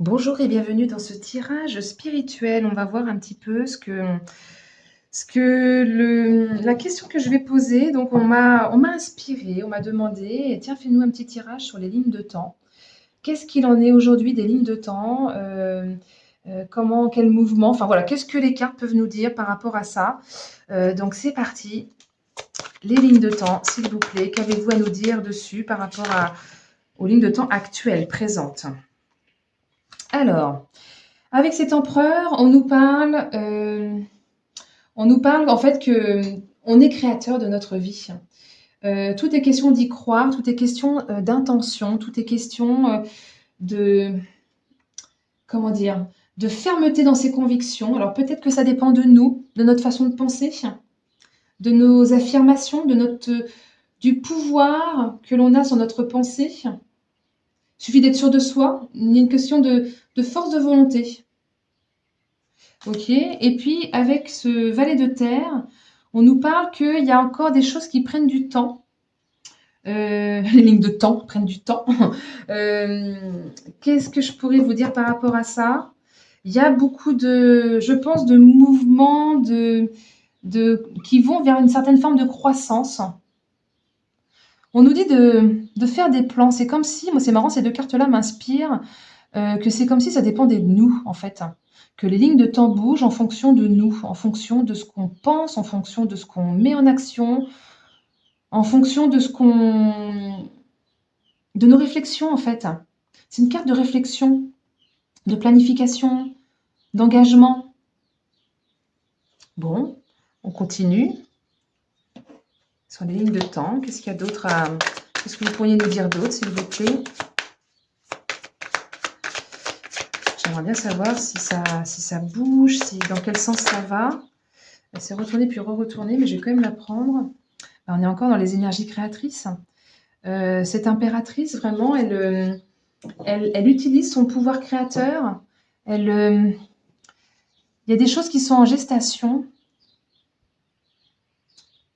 Bonjour et bienvenue dans ce tirage spirituel. On va voir un petit peu la question que je vais poser. Donc, on m'a inspiré, on m'a demandé, tiens, fais-nous un petit tirage sur les lignes de temps. Qu'est-ce qu'il en est aujourd'hui des lignes de temps? Comment, quel mouvement? Enfin voilà, qu'est-ce que les cartes peuvent nous dire par rapport à ça? Donc, c'est parti. Les lignes de temps, s'il vous plaît, qu'avez-vous à nous dire dessus par rapport aux lignes de temps actuelles, présentes? Alors, avec cet empereur, on nous parle en fait que on est créateur de notre vie. Tout est question d'y croire, tout est question d'intention, tout est question de, comment dire, de fermeté dans ses convictions. Alors peut-être que ça dépend de nous, de notre façon de penser, de nos affirmations, du pouvoir que l'on a sur notre pensée. Il suffit d'être sûr de soi, il y a une question de force de volonté. Ok, et puis avec ce valet de terre, on nous parle qu'il y a encore des choses qui prennent du temps. Les lignes de temps prennent du temps. Euh, Qu'est-ce que je pourrais vous dire par rapport à ça? Il y a beaucoup je pense, de mouvements qui vont vers une certaine forme de croissance. On nous dit de faire des plans. C'est comme si, moi c'est marrant, ces deux cartes-là m'inspirent, que c'est comme si ça dépendait de nous, en fait. Que les lignes de temps bougent en fonction de nous, en fonction de ce qu'on pense, en fonction de ce qu'on met en action, en fonction de nos réflexions, en fait. C'est une carte de réflexion, de planification, d'engagement. Bon, on continue. Sur les lignes de temps, qu'est-ce qu'il y a d'autre Qu'est-ce que vous pourriez nous dire d'autre, s'il vous plaît? J'aimerais bien savoir si ça bouge, dans quel sens ça va. Elle s'est retournée puis re-retournée, mais je vais quand même la prendre. On est encore dans les énergies créatrices. Cette impératrice, vraiment, elle utilise son pouvoir créateur. Il y a des choses qui sont en gestation.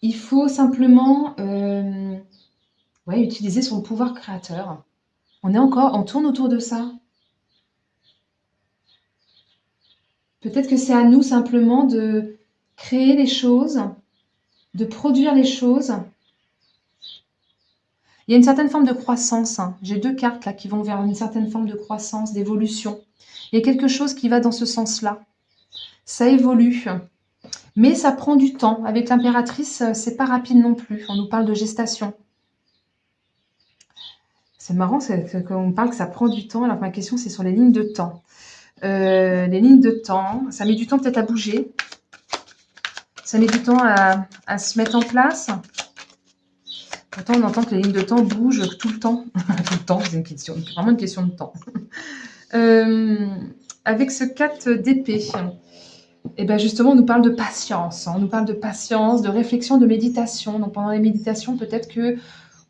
Il faut simplement utiliser son pouvoir créateur. On tourne autour de ça. Peut-être que c'est à nous simplement de créer les choses, de produire les choses. Il y a une certaine forme de croissance. J'ai deux cartes là qui vont vers une certaine forme de croissance, d'évolution. Il y a quelque chose qui va dans ce sens-là. Ça évolue, mais ça prend du temps. Avec l'impératrice, c'est pas rapide non plus. On nous parle de gestation. C'est marrant, qu'on me parle que ça prend du temps, alors que ma question, c'est sur les lignes de temps. Les lignes de temps, ça met du temps peut-être à bouger. Ça met du temps à se mettre en place. Pourtant, on entend que les lignes de temps bougent tout le temps. Tout le temps, c'est vraiment une question de temps. Avec ce 4 d'épée, et bien justement, on nous parle de patience. On nous parle de patience, de réflexion, de méditation. Donc pendant les méditations, peut-être que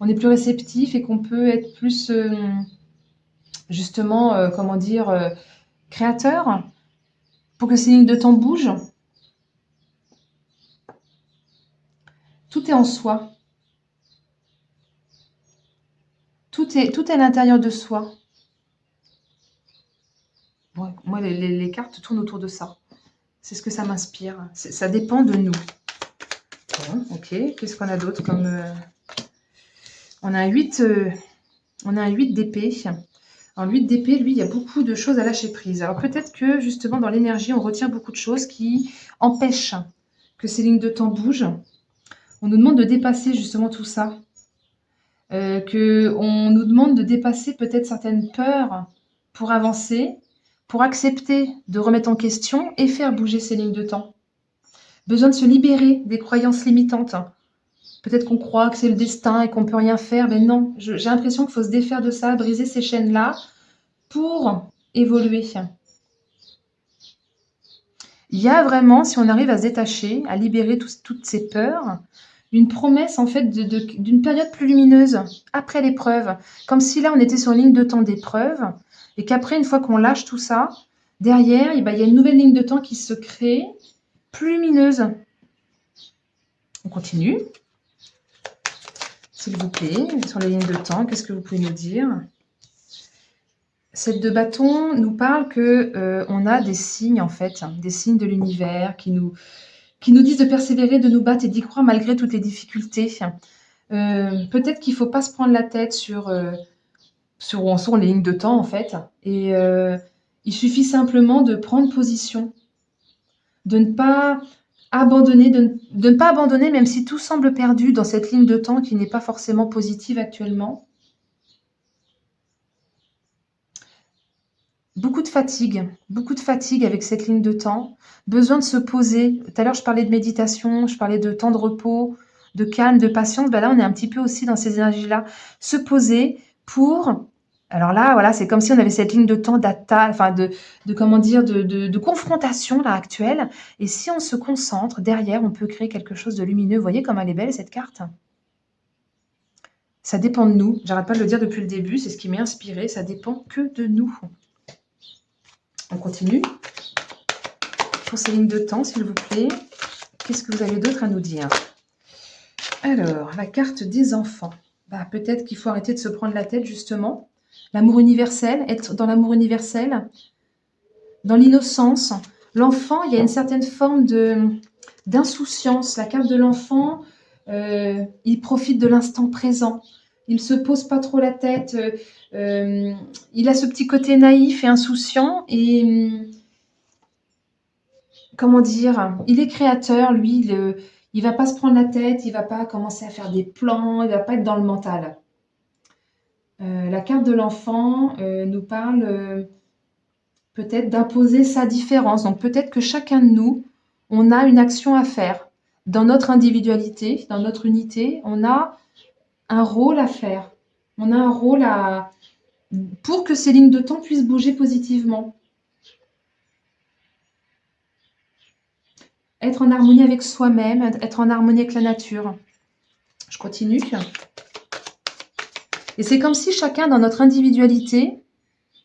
on est plus réceptif et qu'on peut être plus, justement, créateur pour que ces lignes de temps bougent. Tout est en soi. Tout est à l'intérieur de soi. Ouais, moi, les cartes tournent autour de ça. C'est ce que ça m'inspire. Ça dépend de nous. Bon, ok. Qu'est-ce qu'on a d'autre comme... On a un 8, d'épée. Alors, le 8 d'épée, lui, il y a beaucoup de choses à lâcher prise. Alors, peut-être que, justement, dans l'énergie, on retient beaucoup de choses qui empêchent que ces lignes de temps bougent. On nous demande de dépasser, justement, tout ça. On nous demande de dépasser peut-être certaines peurs pour avancer, pour accepter de remettre en question et faire bouger ces lignes de temps. Besoin de se libérer des croyances limitantes. Peut-être qu'on croit que c'est le destin et qu'on ne peut rien faire, mais non, j'ai l'impression qu'il faut se défaire de ça, briser ces chaînes-là pour évoluer. Il y a vraiment, si on arrive à se détacher, à libérer toutes ces peurs, une promesse en fait d'une période plus lumineuse après l'épreuve. Comme si là on était sur une ligne de temps d'épreuve et qu'après, une fois qu'on lâche tout ça, derrière, il y a une nouvelle ligne de temps qui se crée, plus lumineuse. On continue. S'il vous plaît, sur les lignes de temps, qu'est-ce que vous pouvez nous dire? Cette de bâton nous parle que on a des signes en fait, hein, des signes de l'univers qui nous disent de persévérer, de nous battre et d'y croire malgré toutes les difficultés. Peut-être qu'il ne faut pas se prendre la tête sur où en sont les lignes de temps en fait. Et il suffit simplement de prendre position, de ne pas abandonner, de ne pas abandonner même si tout semble perdu dans cette ligne de temps qui n'est pas forcément positive actuellement. Beaucoup de fatigue avec cette ligne de temps. Besoin de se poser. Tout à l'heure, je parlais de méditation, je parlais de temps de repos, de calme, de patience. Ben là, on est un petit peu aussi dans ces énergies-là. Se poser pour... Alors là, voilà, c'est comme si on avait cette ligne de temps d'attaque, enfin de comment dire, de confrontation là actuelle. Et si on se concentre, derrière, on peut créer quelque chose de lumineux. Vous voyez comme elle est belle cette carte? Ça dépend de nous. J'arrête pas de le dire depuis le début. C'est ce qui m'est inspiré. Ça dépend que de nous. On continue. Pour ces lignes de temps, s'il vous plaît, qu'est-ce que vous avez d'autre à nous dire? Alors, la carte des enfants. Bah, peut-être qu'il faut arrêter de se prendre la tête, justement. L'amour universel, être dans l'amour universel, dans l'innocence. L'enfant, il y a une certaine forme d'insouciance. La carte de l'enfant, il profite de l'instant présent. Il ne se pose pas trop la tête. Il a ce petit côté naïf et insouciant. Et comment dire, il est créateur, lui, il va pas se prendre la tête, il va pas commencer à faire des plans, il va pas être dans le mental. La carte de l'enfant nous parle peut-être d'imposer sa différence. Donc peut-être que chacun de nous, on a une action à faire. Dans notre individualité, dans notre unité, on a un rôle à faire. On a un rôle pour que ces lignes de temps puissent bouger positivement. Être en harmonie avec soi-même, être en harmonie avec la nature. Je continue. Et c'est comme si chacun, dans notre individualité,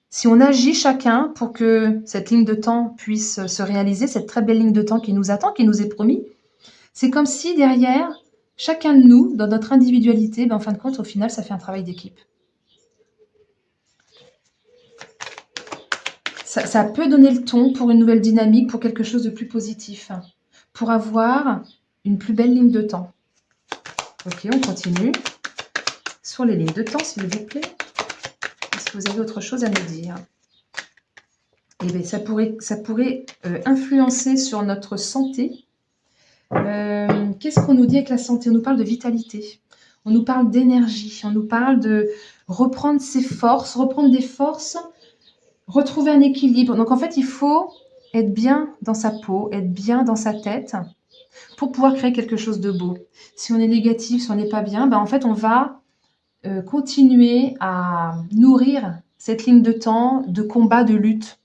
si on agit chacun pour que cette ligne de temps puisse se réaliser, cette très belle ligne de temps qui nous attend, qui nous est promis, c'est comme si derrière, chacun de nous, dans notre individualité, en fin de compte, au final, ça fait un travail d'équipe. Ça peut donner le ton pour une nouvelle dynamique, pour quelque chose de plus positif, pour avoir une plus belle ligne de temps. Ok, on continue. Sur les lignes de temps, s'il vous plaît. Est-ce que vous avez autre chose à nous dire? Eh bien, ça pourrait influencer sur notre santé. Qu'est-ce qu'on nous dit avec la santé? On nous parle de vitalité, on nous parle d'énergie, on nous parle de reprendre ses forces, reprendre des forces, retrouver un équilibre. Donc en fait, il faut être bien dans sa peau, être bien dans sa tête pour pouvoir créer quelque chose de beau. Si on est négatif, si on n'est pas bien, en fait, on va continuer à nourrir cette ligne de temps de combat, de lutte.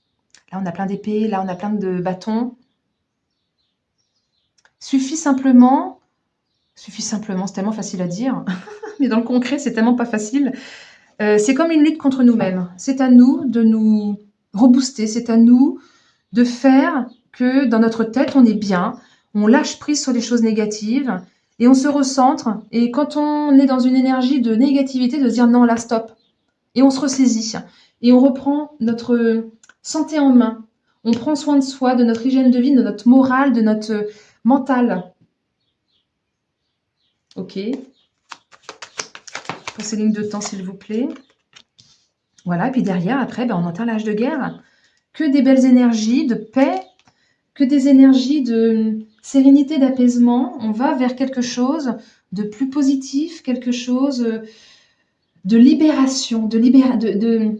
Là, on a plein d'épées, là, on a plein de bâtons. Suffit simplement, c'est tellement facile à dire, mais dans le concret, c'est tellement pas facile. C'est comme une lutte contre nous-mêmes. C'est à nous de nous rebooster, c'est à nous de faire que dans notre tête, on est bien, on lâche prise sur les choses négatives et on se recentre. Et quand on est dans une énergie de négativité, de se dire non, là, stop. Et on se ressaisit et on reprend notre santé en main. On prend soin de soi, de notre hygiène de vie, de notre morale, de notre mental. Ok. Pour ces lignes de temps, s'il vous plaît. Voilà, et puis derrière, après, on entend l'âge de guerre. Que des belles énergies de paix, que des énergies de sérénité, d'apaisement. On va vers quelque chose de plus positif, quelque chose de libération, il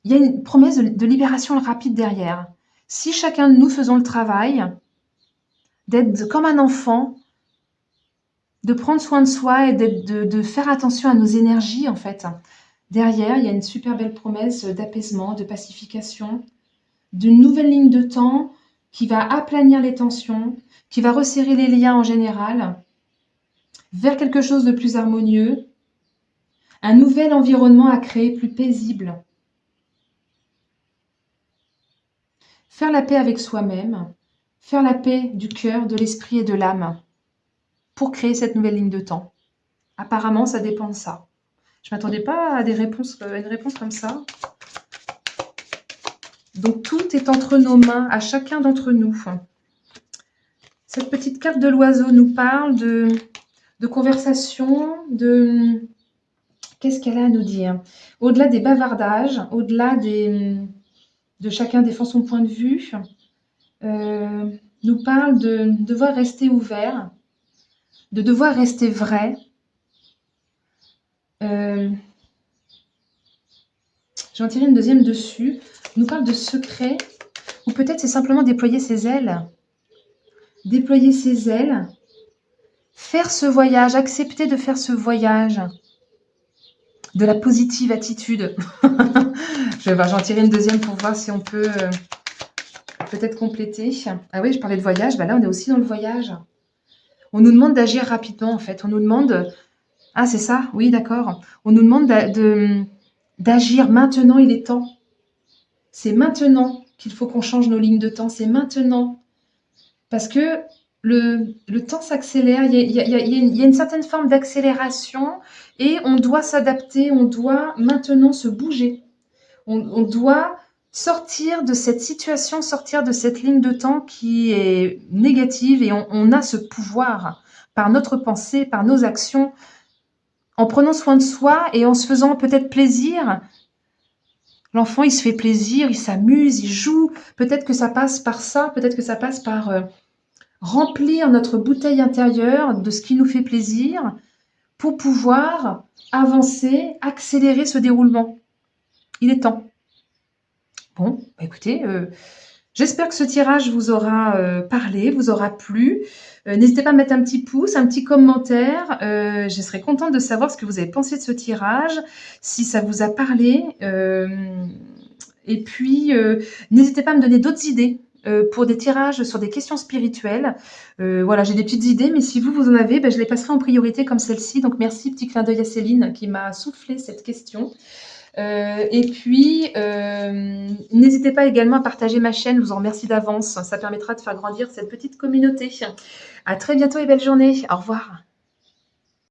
y a une promesse de libération rapide derrière. Si chacun de nous faisons le travail d'être comme un enfant, de prendre soin de soi et de faire attention à nos énergies, en fait, derrière, il y a une super belle promesse d'apaisement, de pacification, d'une nouvelle ligne de temps qui va aplanir les tensions, qui va resserrer les liens en général, vers quelque chose de plus harmonieux, un nouvel environnement à créer plus paisible. Faire la paix avec soi-même, faire la paix du cœur, de l'esprit et de l'âme pour créer cette nouvelle ligne de temps. Apparemment, ça dépend de ça. Je ne m'attendais pas à une réponse comme ça. Donc tout est entre nos mains, à chacun d'entre nous. Cette petite carte de l'oiseau nous parle de conversation, de... Qu'est-ce qu'elle a à nous dire? Au-delà des bavardages, au-delà de chacun défend son point de vue, nous parle de devoir rester ouvert, de devoir rester vrai. Je vais en tirer une deuxième dessus. Nous parle de secret, ou peut-être c'est simplement déployer ses ailes. Déployer ses ailes, faire ce voyage, accepter de faire ce voyage, de la positive attitude. Je vais en tirer une deuxième pour voir si on peut peut-être compléter. Ah oui, je parlais de voyage, bah là on est aussi dans le voyage. On nous demande d'agir rapidement en fait. On nous demande... Ah c'est ça, oui d'accord. On nous demande d'agir maintenant, il est temps. C'est maintenant qu'il faut qu'on change nos lignes de temps, c'est maintenant. Parce que le temps s'accélère, il y a une certaine forme d'accélération et on doit s'adapter, on doit maintenant se bouger. On doit sortir de cette situation, sortir de cette ligne de temps qui est négative et on a ce pouvoir par notre pensée, par nos actions, en prenant soin de soi et en se faisant peut-être plaisir. L'enfant, il se fait plaisir, il s'amuse, il joue. Peut-être que ça passe par ça, peut-être que ça passe par remplir notre bouteille intérieure de ce qui nous fait plaisir pour pouvoir avancer, accélérer ce déroulement. Il est temps. Bon, bah écoutez, j'espère que ce tirage vous aura parlé, vous aura plu. N'hésitez pas à mettre un petit pouce, un petit commentaire. Je serais contente de savoir ce que vous avez pensé de ce tirage, si ça vous a parlé. Et puis, n'hésitez pas à me donner d'autres idées pour des tirages sur des questions spirituelles. Voilà, j'ai des petites idées, mais si vous en avez, ben, je les passerai en priorité comme celle-ci. Donc, merci, petit clin d'œil à Céline qui m'a soufflé cette question. Et puis, n'hésitez pas également à partager ma chaîne, je vous en remercie d'avance. Ça permettra de faire grandir cette petite communauté. À très bientôt et belle journée. Au revoir.